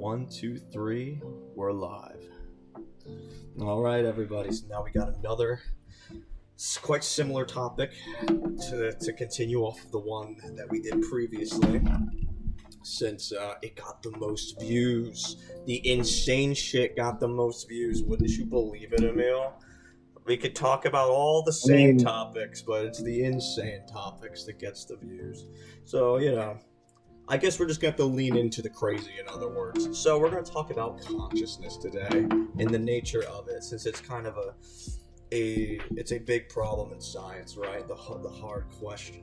One, two, three, we're live. All right, everybody. So now we got another quite similar topic to continue off of the one that we did previously, since it got the most views. The insane shit got the most views. Wouldn't you believe it, Emil? We could talk about all the same topics, but it's the insane topics that gets the views. So, I guess we're just going to have to lean into the crazy, in other words. So we're going to talk about consciousness today and the nature of it, since it's kind of it's a big problem in science, right? The hard question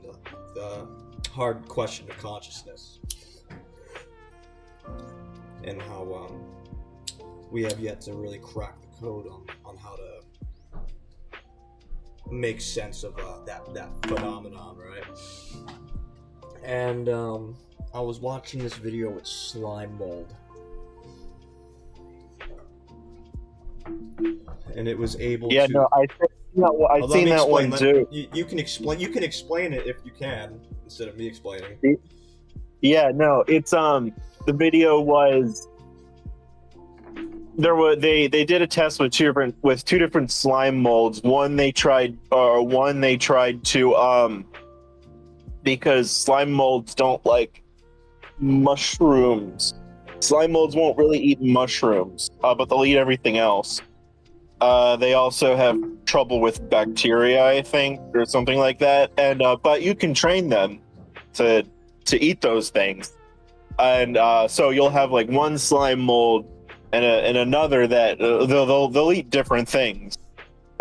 of consciousness, and how we have yet to really crack the code on how to make sense of that phenomenon, right? And I was watching this video with slime mold, and it was able Yeah, to... no, I've seen that one too. You can explain it if you can, instead of me explaining. Yeah, no, it's the video was they did a test with two different slime molds. One they tried to because slime molds don't like mushrooms. Slime molds won't really eat mushrooms, but they'll eat everything else. They also have trouble with bacteria, I think, or something like that. And but you can train them to eat those things. And so you'll have like one slime mold and another that they'll eat different things,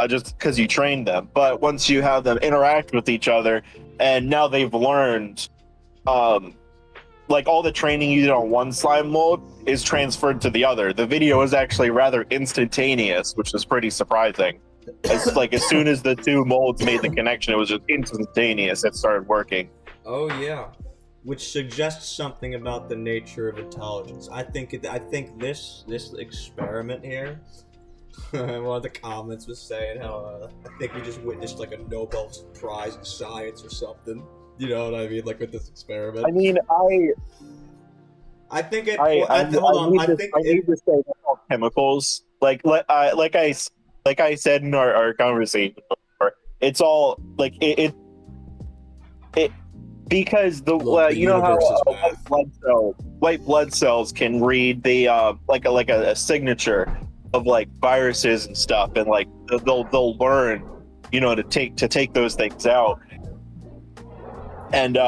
just because you train them. But once you have them interact with each other, and now they've learned, like all the training you did on one slime mold is transferred to the other. The video is actually rather instantaneous, which is pretty surprising. It's like as soon as the two molds made the connection, it was just instantaneous. It started working. Oh yeah, which suggests something about the nature of intelligence. I think this experiment here. One of the comments was saying how I think we just witnessed like a Nobel Prize in science or something. You know what I mean? Like with this experiment. I mean, I think it. I need to say about chemicals. Like I said in our conversation before, it's all like it because you know how white blood cells can read the like a signature of like viruses and stuff, and like they'll learn, to take those things out. And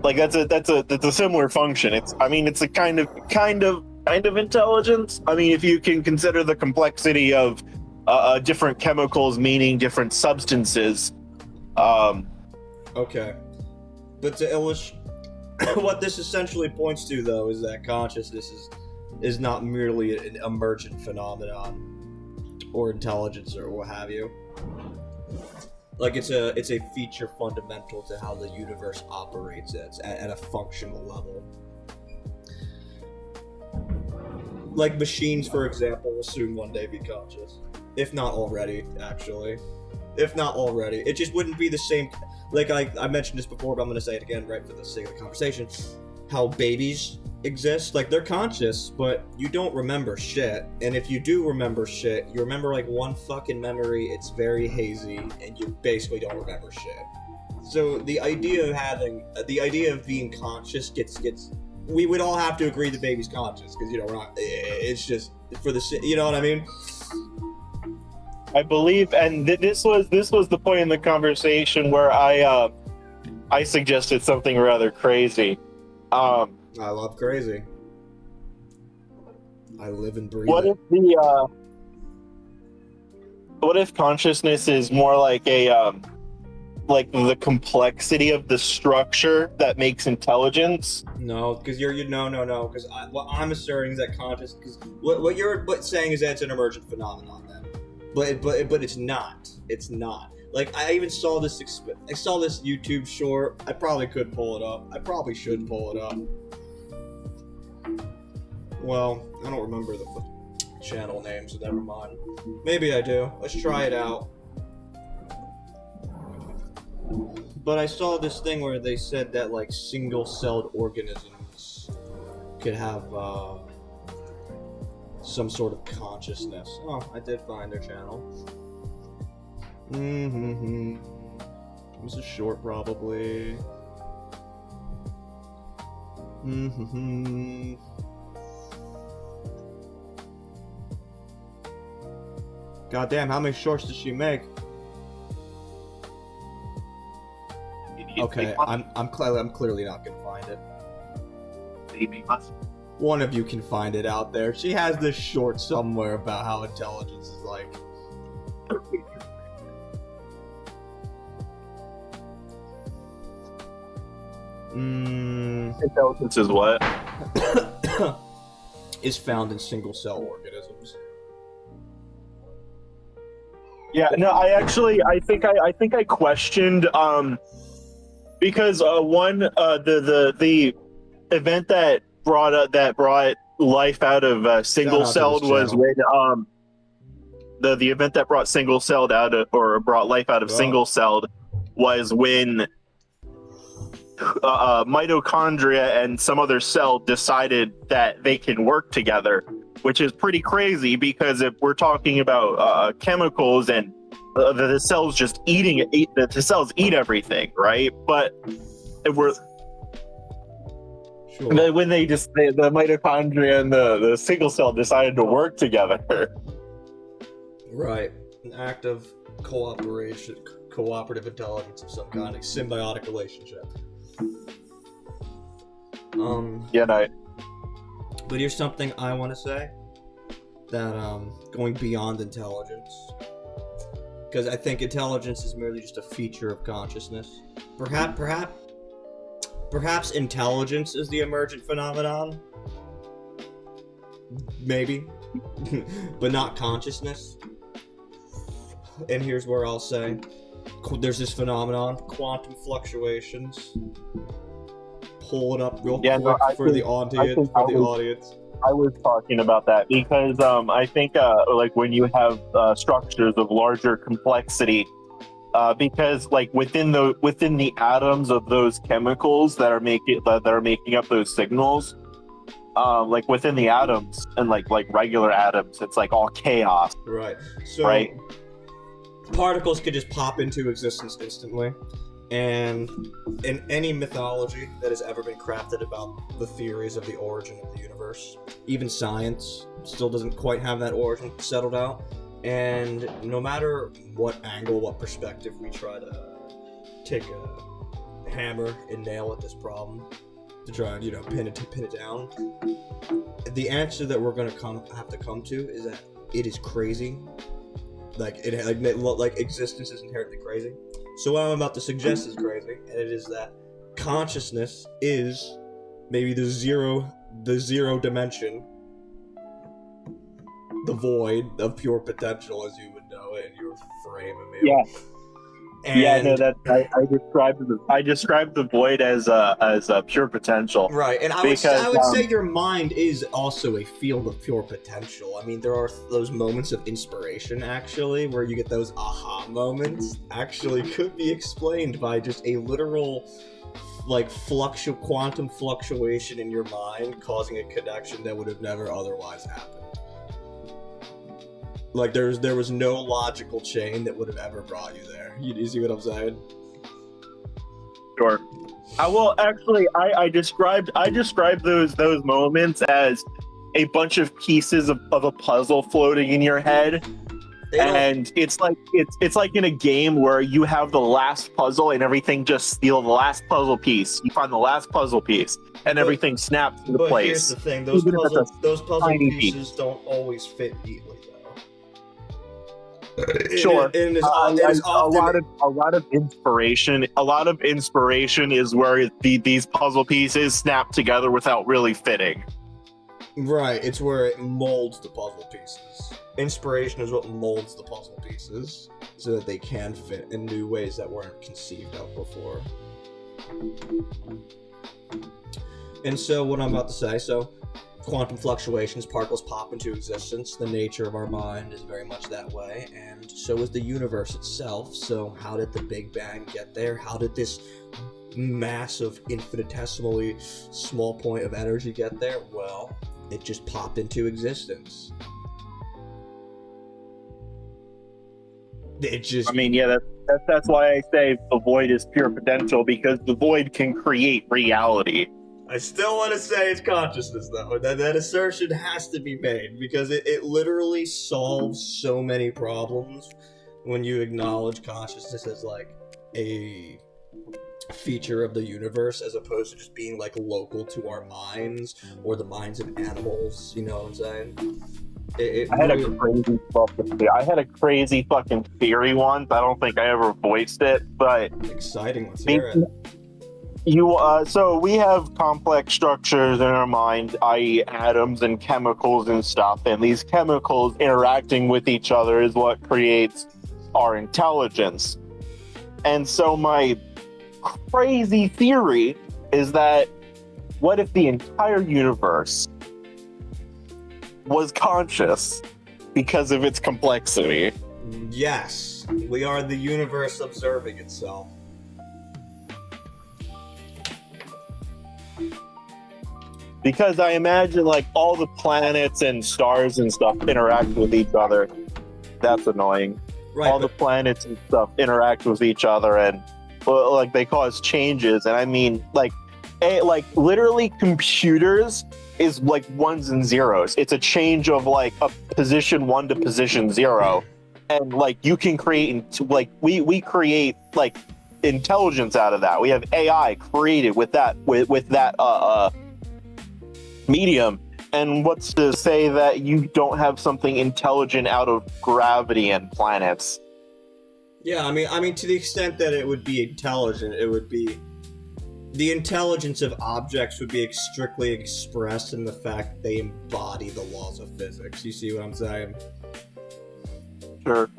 like that's a similar function. It's a kind of intelligence. I mean, if you can consider the complexity of different chemicals meaning different substances. Okay, but to illustrate what this essentially points to, though, is that consciousness is not merely an emergent phenomenon or intelligence or what have you. Like it's a feature fundamental to how the universe operates at a functional level. Like machines, for example, will soon one day be conscious, if not already. Actually, it just wouldn't be the same. Like I mentioned this before, but I'm gonna say it again, right, for the sake of the conversation. How babies exist, like they're conscious, but you don't remember shit. And if you do remember shit, you remember like one fucking memory. It's very hazy, and you basically don't remember shit. So the idea of being conscious gets. We would all have to agree the baby's conscious, because we're not. It's just for the shit. You know what I mean? I believe, and this was the point in the conversation where I suggested something rather crazy. I love crazy. I live and breathe. What if consciousness is more like like the complexity of the structure that makes intelligence? No, because no. Because what I'm asserting is that because what you're saying is that it's an emergent phenomenon then, but it's not. It's not. Like I even saw this. I saw this YouTube short. I probably could pull it up. I probably should pull it up. Well, I don't remember the channel name, so never mind. Maybe I do. Let's try it out. But I saw this thing where they said that like single-celled organisms could have some sort of consciousness. Oh, I did find their channel. Mm-hmm. This is short, probably. Mm-hmm. Goddamn, how many shorts does she make? Okay, I'm clearly not gonna find it. One of you can find it out there. She has this short somewhere about how intelligence is like. Intelligence is what? Is found in single cell organisms. Yeah, no, I think I questioned because the event that brought life out of single celled was when the event that brought single celled out of, or brought life out of single celled was when mitochondria and some other cell decided that they can work together, which is pretty crazy because if we're talking about chemicals and the cells just the cells eat everything, right? But if we're when the mitochondria and the single cell decided to work together, right? An act of cooperation, cooperative intelligence of some kind, a symbiotic relationship. Yeah, no. But here's something I want to say, that going beyond intelligence, because I think intelligence is merely just a feature of consciousness. Perhaps intelligence is the emergent phenomenon. Maybe, but not consciousness. And here's where I'll say, there's this phenomenon, quantum fluctuations. Pull it up real quick for the audience. I was talking about that because I think like when you have structures of larger complexity, because like within the atoms of those chemicals that are making up those signals, like within the atoms and like regular atoms, it's like all chaos. Right. So right. Particles could just pop into existence instantly. And in any mythology that has ever been crafted about the theories of the origin of the universe, even science still doesn't quite have that origin settled out. And no matter what angle, what perspective we try to take a hammer and nail at this problem to try and, pin it down, the answer that we're going to have to come to is that it is crazy. Like existence is inherently crazy. So what I'm about to suggest is crazy, and it is that consciousness is maybe the zero dimension, the void of pure potential, as you would know it in your frame of me. Yeah. And yeah, no, that I described the void as a pure potential. Right, and I would say your mind is also a field of pure potential. I mean, there are those moments of inspiration, actually, where you get those aha moments. Actually, could be explained by just a literal, like, quantum fluctuation in your mind, causing a connection that would have never otherwise happened. Like, there was no logical chain that would have ever brought you there. You see what I'm saying? Sure. Well, actually, I described those moments as a bunch of pieces of a puzzle floating in your head, and it's like in a game where you have the last puzzle and everything just the last puzzle piece. You find the last puzzle piece, and everything snaps into place. But here's the thing: those puzzle pieces don't always fit neatly. Sure. A lot of inspiration. A lot of inspiration is where these puzzle pieces snap together without really fitting. Right. It's where it molds the puzzle pieces. Inspiration is what molds the puzzle pieces so that they can fit in new ways that weren't conceived of before. And so what I'm about to say, quantum fluctuations, particles pop into existence. The nature of our mind is very much that way, and so is the universe itself. So how did the Big Bang get there? How did this massive, infinitesimally small point of energy get there? Well, it just popped into existence. It just... I mean, yeah, that's why I say the void is pure potential, because the void can create reality. I still want to say it's consciousness, though. That assertion has to be made, because it literally solves so many problems when you acknowledge consciousness as, like, a feature of the universe, as opposed to just being, like, local to our minds, or the minds of animals, you know what I'm saying? I had a crazy fucking theory once. I don't think I ever voiced it, but exciting. Let's hear it. So we have complex structures in our mind, i.e. atoms and chemicals and stuff, and these chemicals interacting with each other is what creates our intelligence. And so my crazy theory is that, what if the entire universe was conscious because of its complexity? Yes, we are the universe observing itself. Because I imagine, like, all the planets and stars and stuff interact with each other. That's annoying. Right, all the planets and stuff interact with each other, and like they cause changes. And I mean, like literally, computers is like ones and zeros. It's a change of like a position 1 to position 0, and like you can create we create like intelligence out of that. We have AI created with that medium. And what's to say that you don't have something intelligent out of gravity and planets? Yeah, I mean, to the extent that it would be intelligent, it would be... The intelligence of objects would be strictly expressed in the fact that they embody the laws of physics. You see what I'm saying? Sure.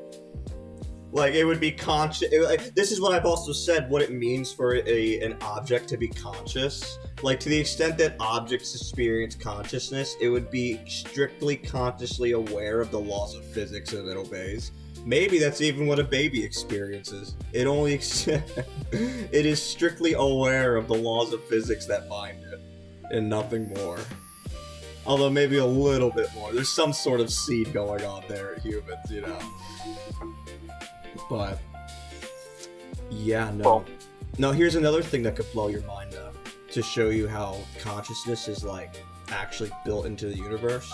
Like, it would be conscious... this is what I've also said, what it means for an object to be conscious. Like, to the extent that objects experience consciousness, it would be strictly consciously aware of the laws of physics that it obeys. Maybe that's even what a baby experiences. It only... it is strictly aware of the laws of physics that bind it, and nothing more. Although maybe a little bit more. There's some sort of seed going on there at humans, you know? But... yeah, no. No, here's another thing that could blow your mind up, to show you how consciousness is, like, actually built into the universe.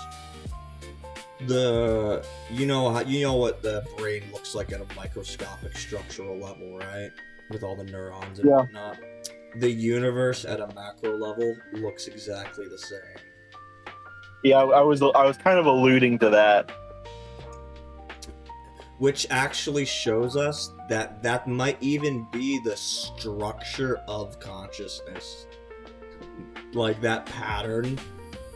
You know what the brain looks like at a microscopic structural level, right? With all the neurons and whatnot. The universe at a macro level looks exactly the same. Yeah, I was kind of alluding to that. Which actually shows us that that might even be the structure of consciousness. Like, that pattern.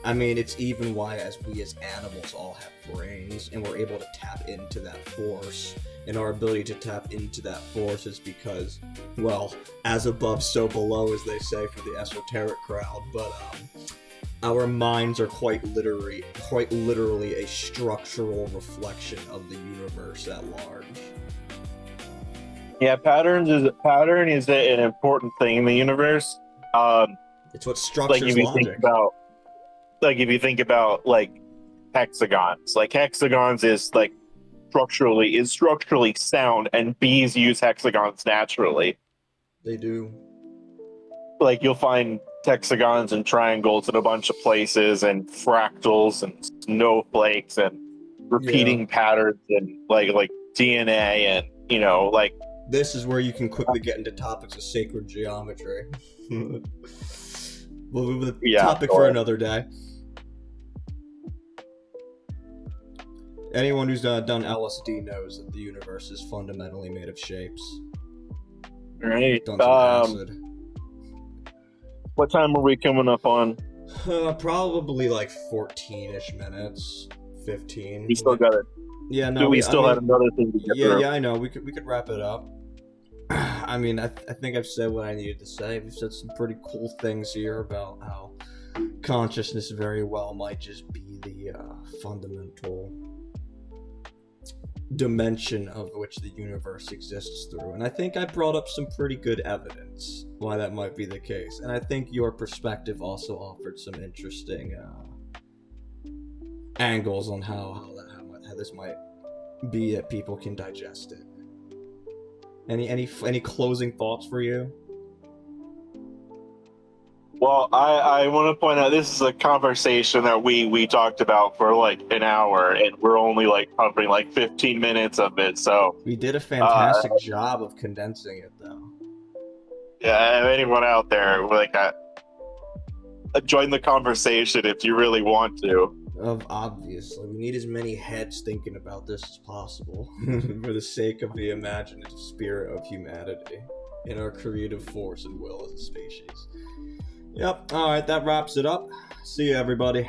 I mean, it's even why we as animals all have brains, and we're able to tap into that force. And our ability to tap into that force is because, well, as above, so below, as they say for the esoteric crowd. But our minds are quite literally a structural reflection of the universe at large. Yeah, pattern is an important thing in the universe. It's what structures like if you logic. If you think about like hexagons, is like structurally sound, and bees use hexagons naturally. They do. Like, you'll find hexagons and triangles in a bunch of places, and fractals and snowflakes and repeating patterns, and like DNA, and you know, like, this is where you can quickly get into topics of sacred geometry. We'll move the topic for another day. Anyone who's done LSD knows that the universe is fundamentally made of shapes. Right. Done some acid. What time are we coming up on? Probably like 14-ish minutes. 15. We still got it. Yeah, no. We still had another thing to get through. Yeah, I know. We could wrap it up. I mean, I think I've said what I needed to say. We've said some pretty cool things here about how consciousness very well might just be the fundamental dimension of which the universe exists through. And I think I brought up some pretty good evidence why that might be the case. And I think your perspective also offered some interesting angles on how this might be that people can digest it. Any closing thoughts for you? Well, I want to point out this is a conversation that we talked about for like an hour, and we're only like covering like 15 minutes of it. So, We did a uh, fantastic job of condensing it, though. yeah, if anyone out there like join the conversation if you really want to. Obviously, we need as many heads thinking about this as possible for the sake of the imaginative spirit of humanity and our creative force and will as a species. Yep. All right, that wraps it up. See you, everybody.